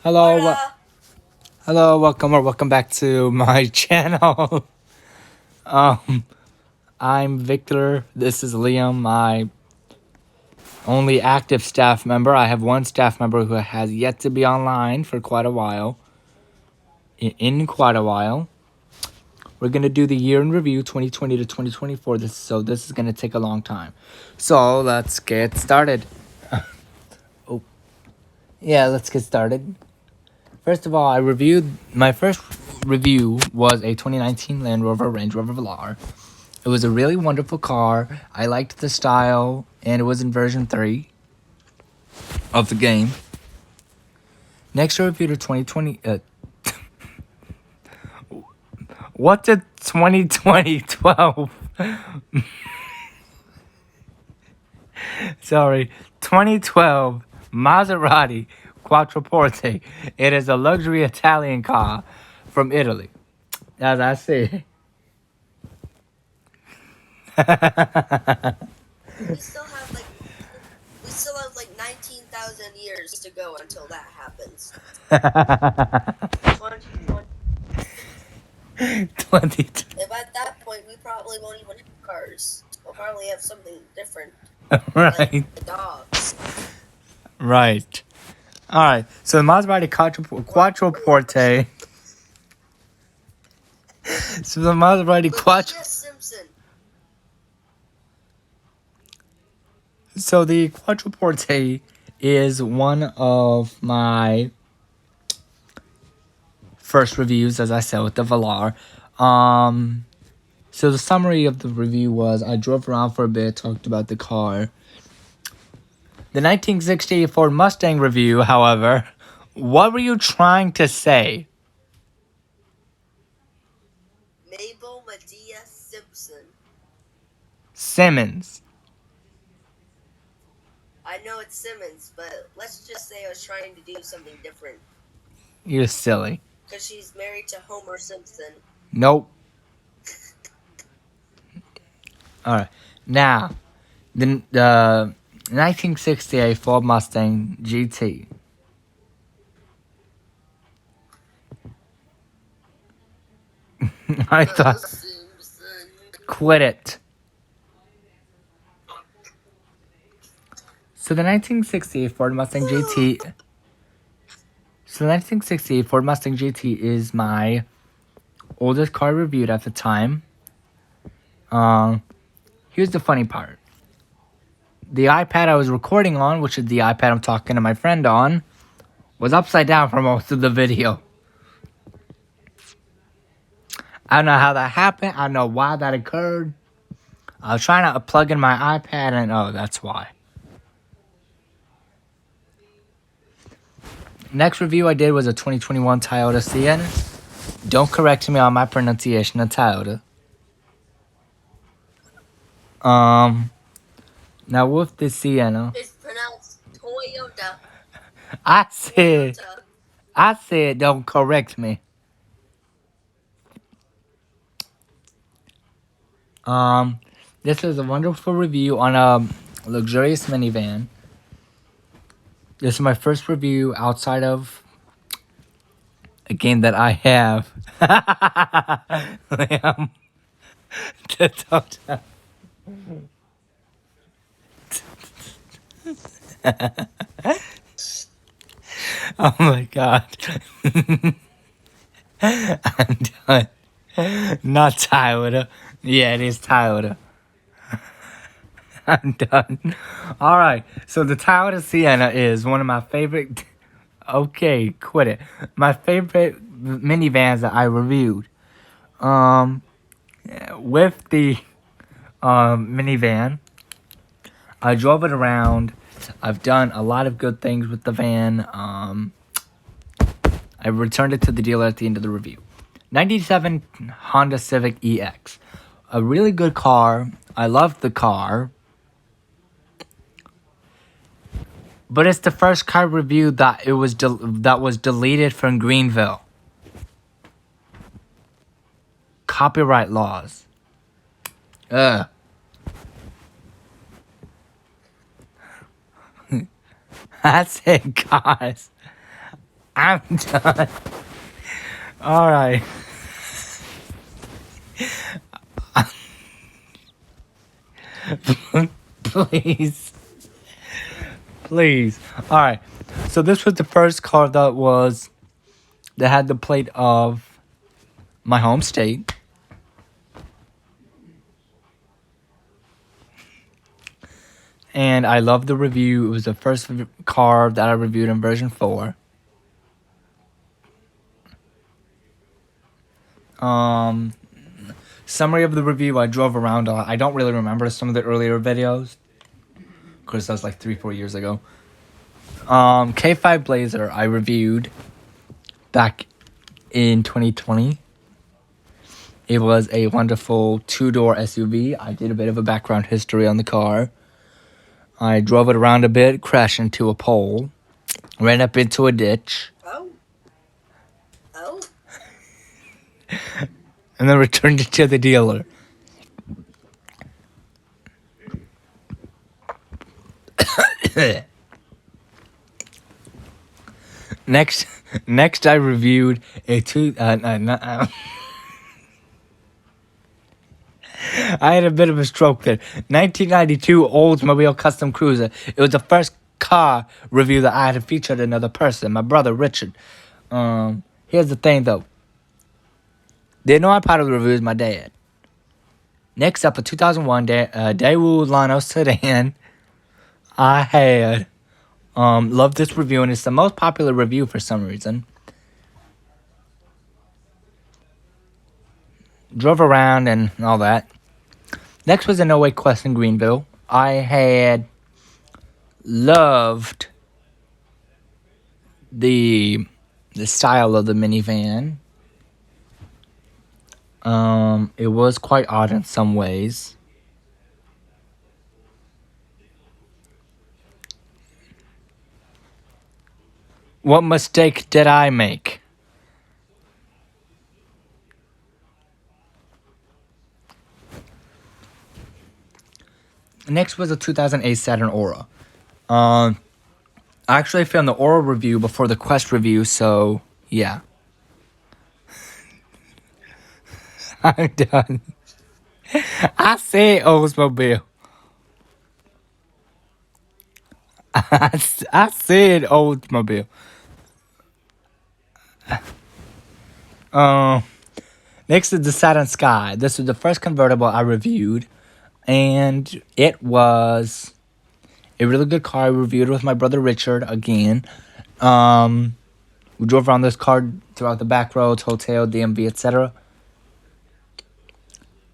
Hello, hello, welcome or welcome back to my channel. um, I'm Victor. This is Liam, my only active staff member. I have one staff member who has yet to be online for quite a while. In quite a while, we're gonna do the year in review, 2020 to 2024. This is gonna take a long time. So let's get started. Oh, yeah, let's get started. First of all, my first review was a 2019 Land Rover Range Rover Velar. It was a really wonderful car. I liked the style, and it was in version 3 of the game. Next, I reviewed a 2020. What's a 2020 12? Sorry, 2012 Maserati Quattroporte. It is a luxury Italian car from Italy. As I say. We still have like 19,000 years to go until that happens. 20. If at that point we probably won't even have cars. We'll probably have something different, Right. like dogs. Right. All right. So the Maserati Quattroporte. So the Maserati Quattro. Yes, Simpson. So the Quattroporte is one of my first reviews, as I said, with the Velar. So the summary of the review was I drove around for a bit, talked about the car. The 1968 Ford Mustang review, however, what were you trying to say? Mabel Medea Simpson. Simmons. I know it's Simmons, but let's just say I was trying to do something different. You're silly. Because she's married to Homer Simpson. Nope. All right. Now, the 1968 Ford Mustang GT. I thought. Simpson. Quit it. So the 1968 Ford Mustang GT. So the 1968 Ford Mustang GT is my oldest car reviewed at the time. Here's the funny part. The iPad I was recording on, which is the iPad I'm talking to my friend on, was upside down for most of the video. I don't know how that happened. I don't know why that occurred. I was trying to plug in my iPad and oh, that's why. Next review I did was a 2021 Toyota Sienna. Don't correct me on my pronunciation of Toyota. Now with the Sienna, It's pronounced Toyota. I said Toyota. don't correct me. This is a wonderful review on a luxurious minivan. This is my first review outside of a game that I have. Liam. Oh my god. I'm done. Not Toyota. Yeah, it is Toyota. I'm done. Alright, so the Toyota Sienna is one of my favorite. Okay, quit it. My favorite minivans that I reviewed. With the minivan, I drove it around. I've done a lot of good things with the van. I returned it to the dealer at the end of the review. 97 Honda Civic EX. A really good car. I love the car. But it's the first car review that was deleted from Greenville. Copyright laws. Ugh. That's it, guys. I'm done. All right. Please. Please. All right. So this was the first car that had the plate of my home state. And I love the review. It was the first car that I reviewed in version 4. Summary of the review, I drove around a lot. I don't really remember some of the earlier videos, because that was like 3-4 years ago. K5 Blazer I reviewed back in 2020. It was a wonderful 2-door SUV. I did a bit of a background history on the car. I drove it around a bit, crashed into a pole, ran up into a ditch, and then returned it to the dealer. Next, I reviewed a I had a bit of a stroke there. 1992 Oldsmobile Custom Cruiser. It was the first car review that I had featured another person, my brother Richard. Here's the thing though. Didn't know I part of the review is my dad. Next up, a 2001 Daewoo Lanos sedan. I had loved this review, and it's the most popular review for some reason. Drove around and all that. Next was an 08 Quest in Greenville. I had loved the style of the minivan. It was quite odd in some ways. What mistake did I make? Next was a 2008 Saturn Aura. I actually filmed the Aura review before the Quest review, so yeah. I'm done. I said Oldsmobile. I said Oldsmobile. Next is the Saturn Sky. This was the first convertible I reviewed, and it was a really good car. I reviewed it with my brother Richard again. We drove around this car throughout the back roads, hotel, DMV, etc.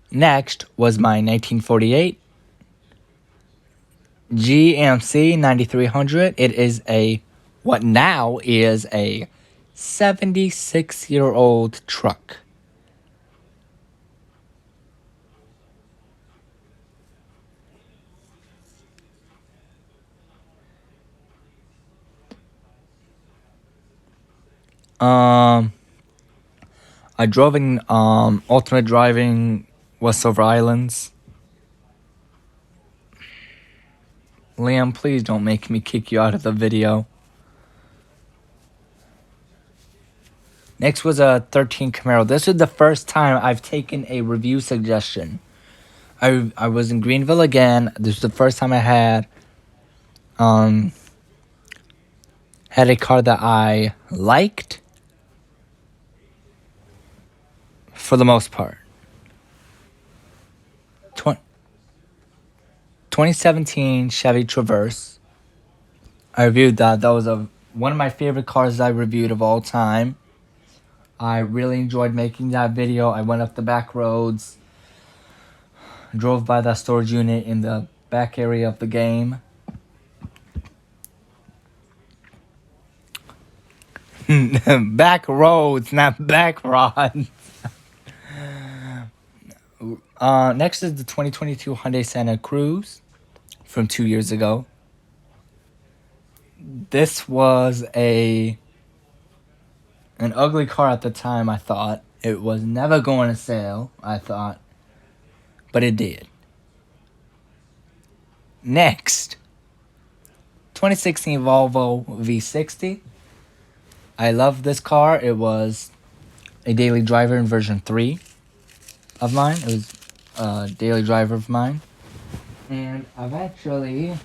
Next was my 1948 GMC 9300. It is what now is a 76-year-old truck. I drove in Ultimate Driving West Silver Islands. Liam, please don't make me kick you out of the video. Next was a 13 Camaro. This is the first time I've taken a review suggestion. I was in Greenville again. This was the first time I had a car that I liked for the most part. 2017 Chevy Traverse. I reviewed that. That was one of my favorite cars I reviewed of all time. I really enjoyed making that video. I went up the back roads, drove by that storage unit in the back area of the game. Back roads, not back rods. Next is the 2022 Hyundai Santa Cruz from 2 years ago. This was an ugly car at the time, I thought. It was never going to sell, I thought. But it did. Next, 2016 Volvo V60. I love this car. It was a daily driver in version 3 of mine. It was a daily driver of mine. And eventually,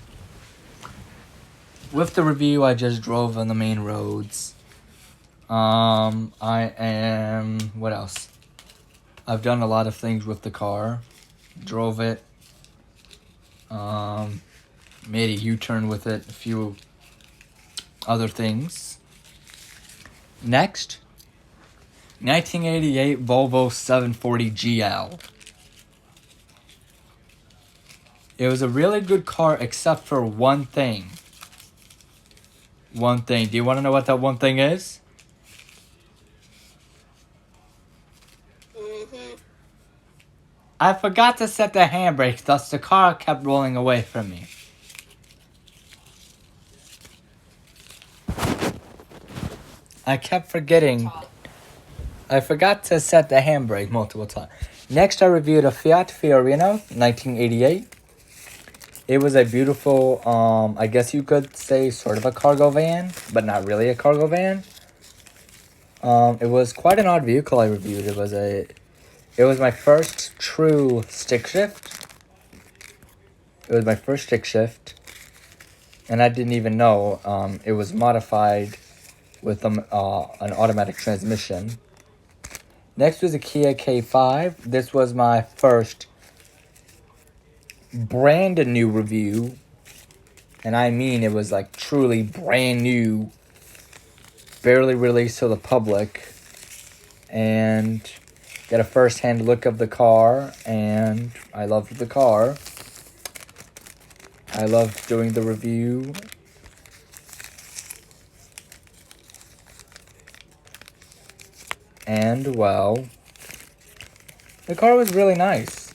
with the review, I just drove on the main roads. What else? I've done a lot of things with the car. Drove it. Made a U-turn with it. A few other things. Next, 1988 Volvo 740 GL. It was a really good car except for one thing. One thing. Do you want to know what that one thing is? Mm-hmm. I forgot to set the handbrake, thus the car kept rolling away from me. I kept forgetting. I forgot to set the handbrake multiple times. Next, I reviewed a Fiat Fiorino, 1988. It was a beautiful, I guess you could say sort of a cargo van, but not really a cargo van. It was quite an odd vehicle I reviewed. It was my first true stick shift. It was my first stick shift, and I didn't even know it was modified with an automatic transmission. Next was a Kia K5. This was my first brand new review, and I mean it was like truly brand new, barely released to the public, and get a first-hand look of the car, and I loved the car. I loved doing the review. And, well, the car was really nice.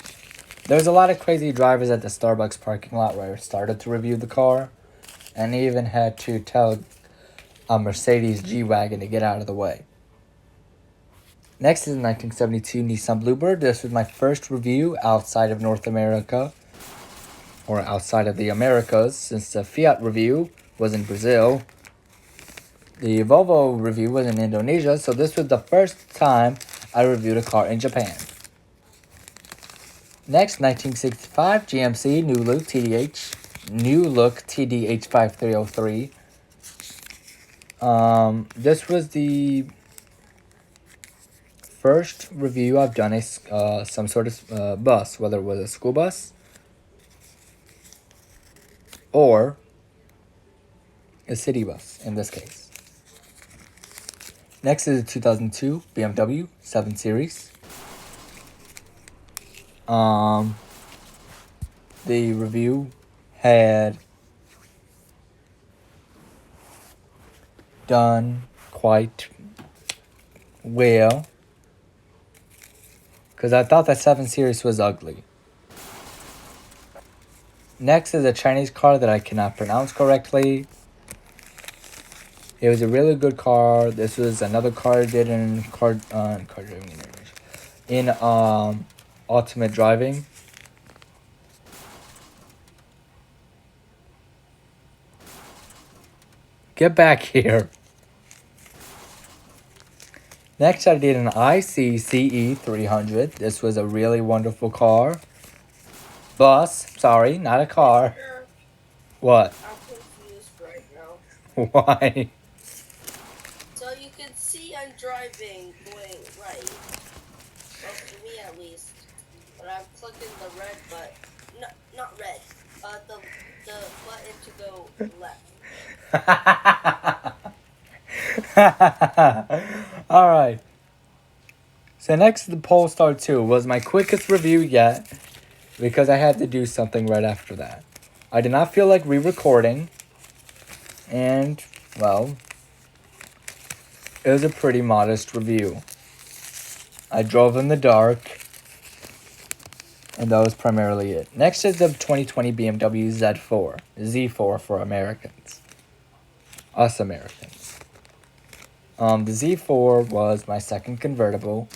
There was a lot of crazy drivers at the Starbucks parking lot where I started to review the car, and I even had to tell a Mercedes G-Wagon to get out of the way. Next is a 1972 Nissan Bluebird. This was my first review outside of North America, or outside of the Americas, since the Fiat review was in Brazil. The Volvo review was in Indonesia, so this was the first time I reviewed a car in Japan. Next, 1965 GMC New Look TDH 5303. This was the first review I've done some sort of bus, whether it was a school bus or a city bus in this case. Next is a 2002 BMW 7 Series. The review had done quite well because I thought that 7 Series was ugly. Next is a Chinese car that I cannot pronounce correctly. It was a really good car. This was another car I did in car driving in Ultimate Driving. Get back here. Next, I did an ICCE 300. This was a really wonderful car. Bus. Sorry, not a car. What? I'm confused right now. Why? So you can see I'm driving going right. Well, for me at least. But I'm clicking the red button. No, not red. The button to go left. Alright. So next, the Polestar 2 was my quickest review yet because I had to do something right after that. I did not feel like re-recording, and, well, it was a pretty modest review. I drove in the dark, and that was primarily it. Next is the 2020 BMW Z4 for Americans. Us Americans. The Z4 was my second convertible,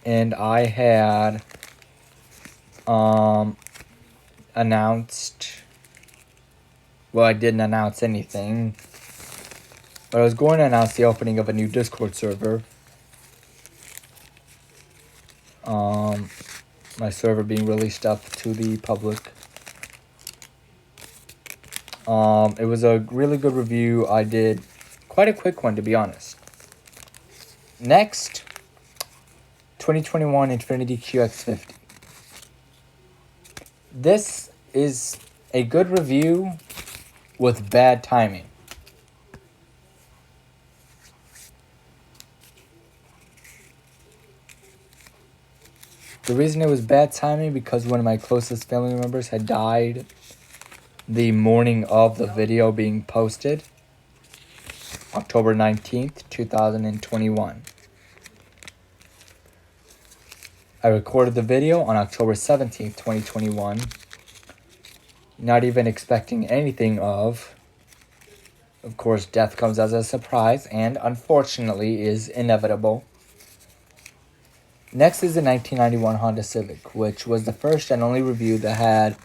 and I had announced, well, I didn't announce anything. But I was going to announce the opening of a new Discord server. My server being released up to the public. It was a really good review. I did quite a quick one, to be honest. Next, 2021 Infiniti QX50. This is a good review with bad timing. The reason it was bad timing because one of my closest family members had died the morning of the video being posted, October 19th, 2021. I recorded the video on October 17th, 2021, not even expecting anything of course, death comes as a surprise and unfortunately is inevitable. Next is the 1991 Honda Civic, which was the first and only review that had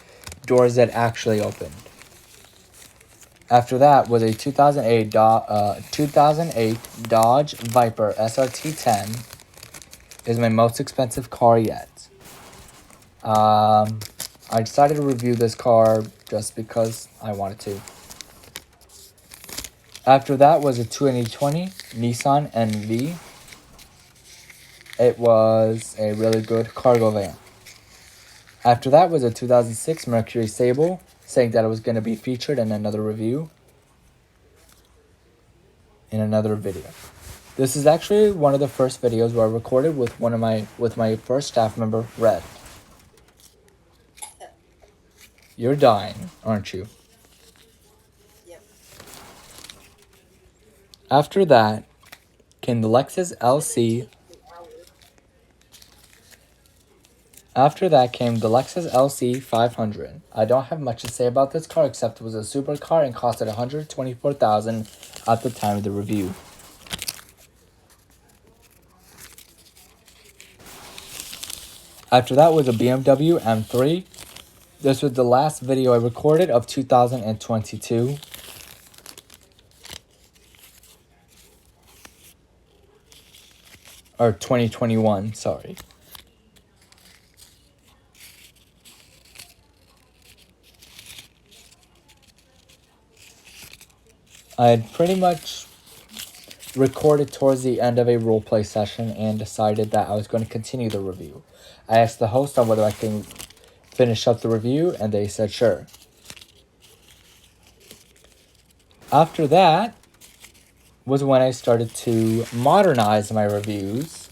doors that actually opened. After that was a 2008 Dodge Viper SRT10. Is my most expensive car yet. I decided to review this car just because I wanted to. After that was a 2020 Nissan NV. It was a really good cargo van. After that was a 2006 Mercury Sable, saying that it was going to be featured in another review, in another video. This is actually one of the first videos where I recorded with my first staff member, Red. You're dying, aren't you? Yep. After that came the Lexus LC. After that came the Lexus LC 500. I don't have much to say about this car except it was a supercar and costed $124,000 at the time of the review. After that was a BMW M3. This was the last video I recorded of 2022. Or 2021, sorry. I had pretty much recorded towards the end of a roleplay session and decided that I was going to continue the review. I asked the host on whether I can finish up the review, and they said sure. After that was when I started to modernize my reviews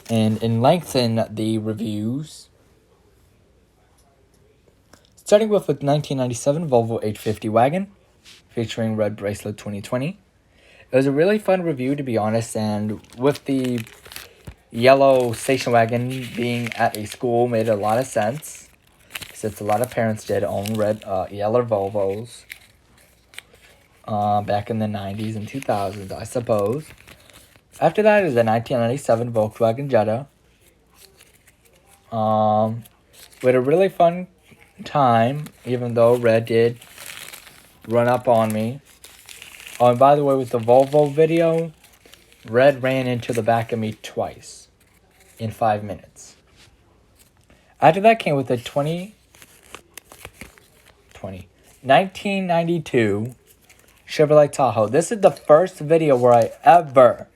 and lengthen the reviews. Starting with a 1997 Volvo 850 wagon, featuring Red Bracelet 2020. It was a really fun review, to be honest, and with the yellow station wagon being at a school made a lot of sense, since a lot of parents did own yellow Volvos back in the 90s and 2000s, I suppose. After that is the 1997 Volkswagen Jetta. With a really fun time, even though Red did run up on me. Oh, and by the way, with the Volvo video, Red ran into the back of me twice in 5 minutes. After that came with the 1992 Chevrolet Tahoe. This is the first video where I ever,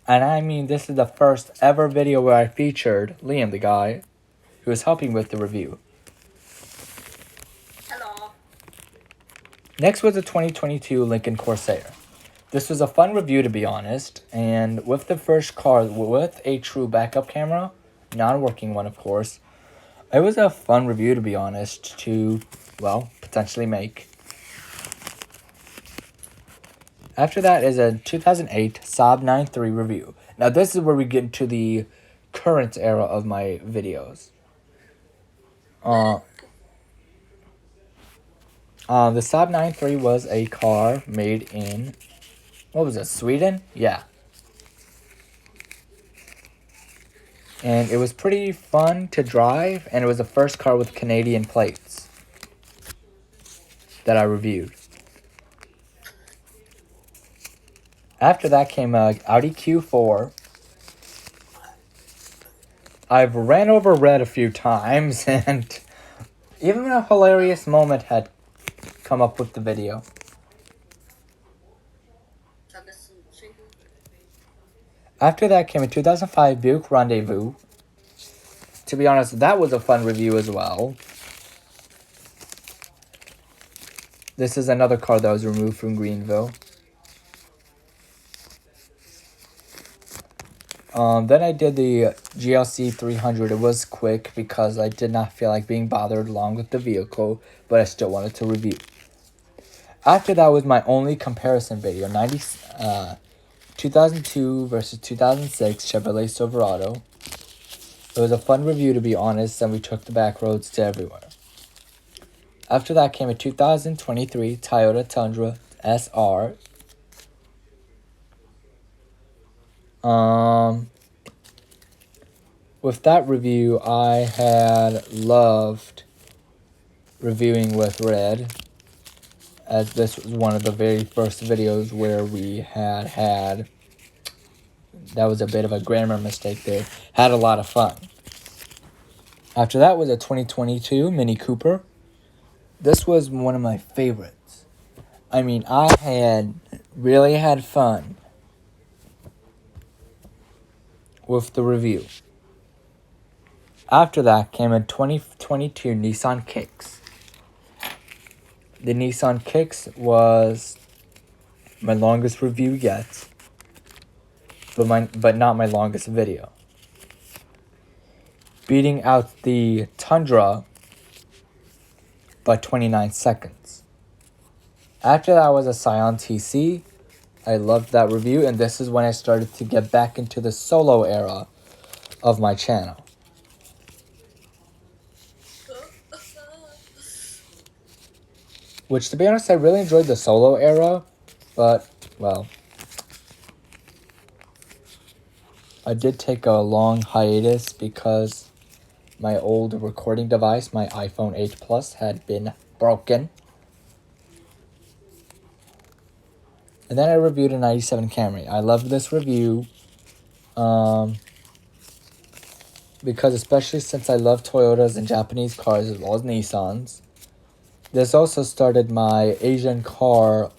and I mean this is the first ever video where I featured Liam, the guy who was helping with the review. Hello. Next was the 2022 Lincoln Corsair. This was a fun review, to be honest, and with the first car with a true backup camera, non-working one of course, it was a fun review, to be honest, to, well, potentially make. After that is a 2008 Saab 9-3 review. Now this is where we get into the current era of my videos. The Saab 9-3 was a car made in, what was it, Sweden? Yeah. And it was pretty fun to drive, and it was the first car with Canadian plates. that I reviewed. After that came Audi Q4. I've ran over red a few times, and even a hilarious moment had come up with the video. After that came a 2005 Buick Rendezvous. To be honest, that was a fun review as well. This is another car that was removed from Greenville. Then I did the GLC 300. It was quick because I did not feel like being bothered along with the vehicle, but I still wanted to review. After that was my only comparison video, 2002 versus 2006 Chevrolet Silverado. It was a fun review, to be honest, and we took the back roads to everywhere. After that came a 2023 Toyota Tundra SR. With that review, I had loved reviewing with red, as this was one of the very first videos where we had that was a bit of a grammar mistake there, had a lot of fun. After that was a 2022 Mini Cooper. This was one of my favorites. I mean, I had really had fun with the review. After that came a 2022 Nissan Kicks. The Nissan Kicks was my longest review yet, but not my longest video. Beating out the Tundra by 29 seconds. After that was a Scion TC. I loved that review, and this is when I started to get back into the solo era of my channel. Which, to be honest, I really enjoyed the solo era, but, well, I did take a long hiatus because my old recording device, my iPhone 8 Plus, had been broken. And then I reviewed a 97 Camry. I loved this review because, especially since I love Toyotas and Japanese cars as well as Nissans, this also started my Asian car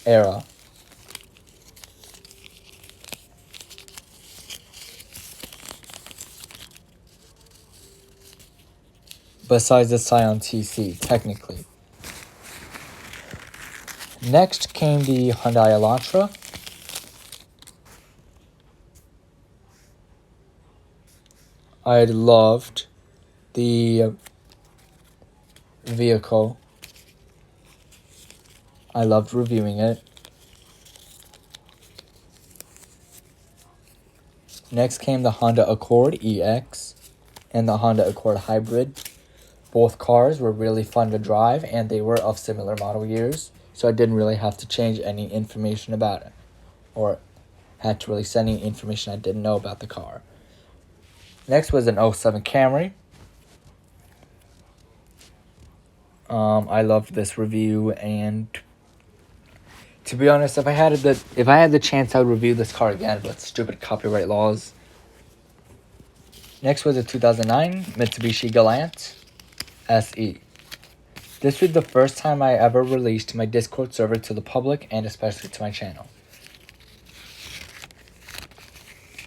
era. Besides the Scion TC, technically. Next came the Hyundai Elantra. I loved the vehicle. I loved reviewing it. Next came the Honda Accord EX and the Honda Accord Hybrid. Both cars were really fun to drive, and they were of similar model years, so I didn't really have to change any information about it, or had to really send any information I didn't know about the car. Next was an 07 Camry. I loved this review, and to be honest, if I had the chance, I would review this car again, but stupid copyright laws. Next was a 2009 Mitsubishi Galant SE. This was the first time I ever released my Discord server to the public, and especially to my channel.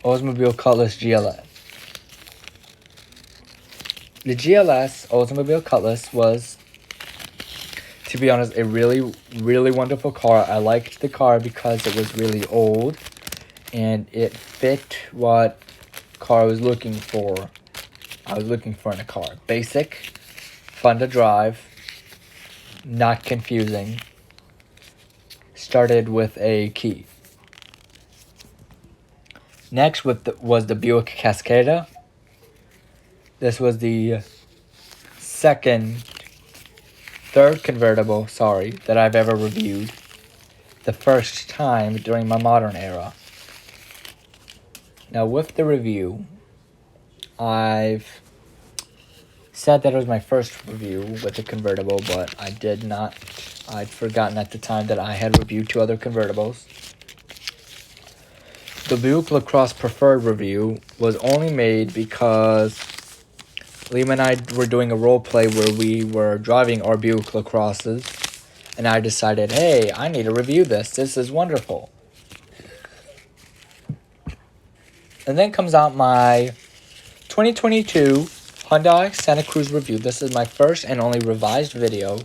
Oldsmobile Cutlass GLS. The GLS Oldsmobile Cutlass was, to be honest, a really, really wonderful car. I liked the car because it was really old, and it fit what car I was looking for. I was looking for in a car. Basic, fun to drive, not confusing. Started with a key. Next was the Buick Cascada. This was the third convertible, that I've ever reviewed. The first time during my modern era. Now with the review, I've Said that it was my first review with the convertible, but I did not. I'd forgotten at the time that I had reviewed 2 other convertibles. The Buick LaCrosse Preferred review was only made because Liam and I were doing a role play where we were driving our Buick LaCrosses, and I decided, hey, I need to review this. This is wonderful. And then comes out my 2022 Hyundai Santa Cruz review. This is my first and only revised video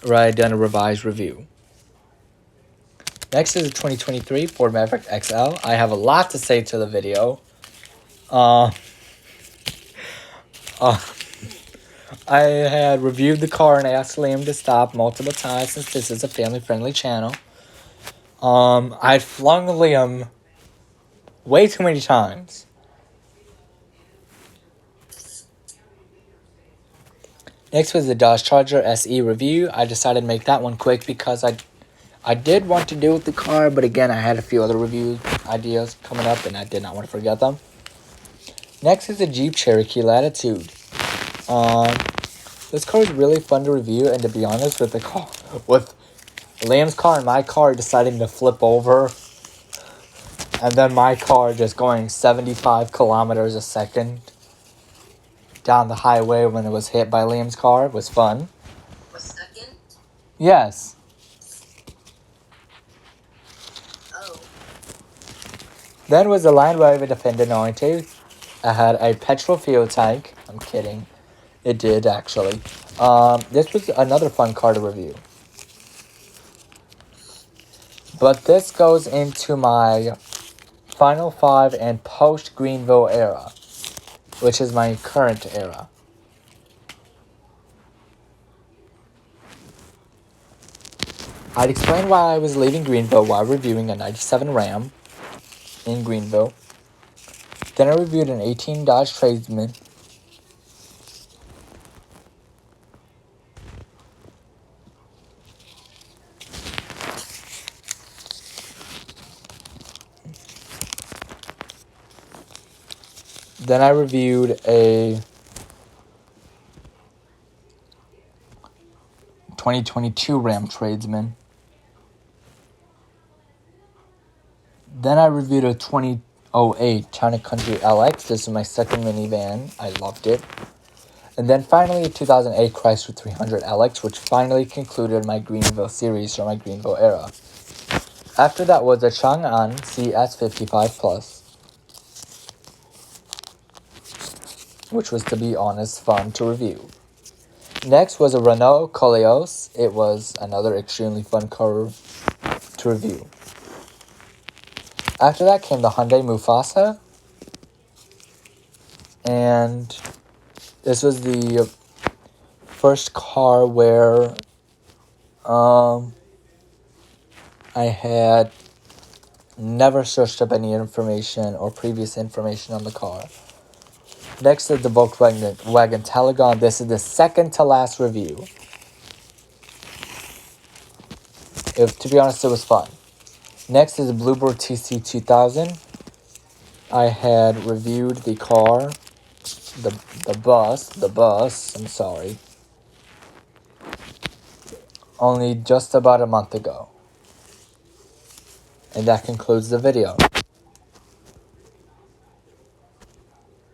where I've done a revised review. Next is the 2023 Ford Maverick XL. I have a lot to say to the video. I had reviewed the car and asked Liam to stop multiple times since this is a family-friendly channel. I'd flung Liam way too many times. Next was the Dodge Charger SE review. I decided to make that one quick because I did want to do with the car, but again, I had a few other review ideas coming up, and I did not want to forget them. Next is the Jeep Cherokee Latitude. This car is really fun to review, and to be honest, with Liam's car and my car deciding to flip over, and then my car just going 75 kilometers a second down the highway when it was hit by Liam's car, was fun. A second? Yes. Oh. Then was the Land Rover Defender 90. I had a petrol fuel tank. I'm kidding. It did, actually. This was another fun car to review. But this goes into my Final 5 and post-Greenville era, which is my current era. I'd explain why I was leaving Greenville while reviewing a 97 Ram in Greenville. Then I reviewed an 18 Dodge Tradesman. Then I reviewed a 2022 Ram Tradesman. Then I reviewed a 2008 Town & Country LX. This is my second minivan. I loved it. And then finally a 2008 Chrysler 300 LX, which finally concluded my Greenville series or my Greenville era. After that was a Chang'an CS55 Plus, which was, to be honest, fun to review. Next was a Renault Koleos. It was another extremely fun car to review. After that came the Hyundai Mufasa. And this was the first car where I had never searched up any information or previous information on the car. Next is the Volkswagen Telegon. This is the second to last review. To be honest, it was fun. Next is the Bluebird TC2000. I had reviewed the car, the bus, I'm sorry, only just about a month ago. And that concludes the video.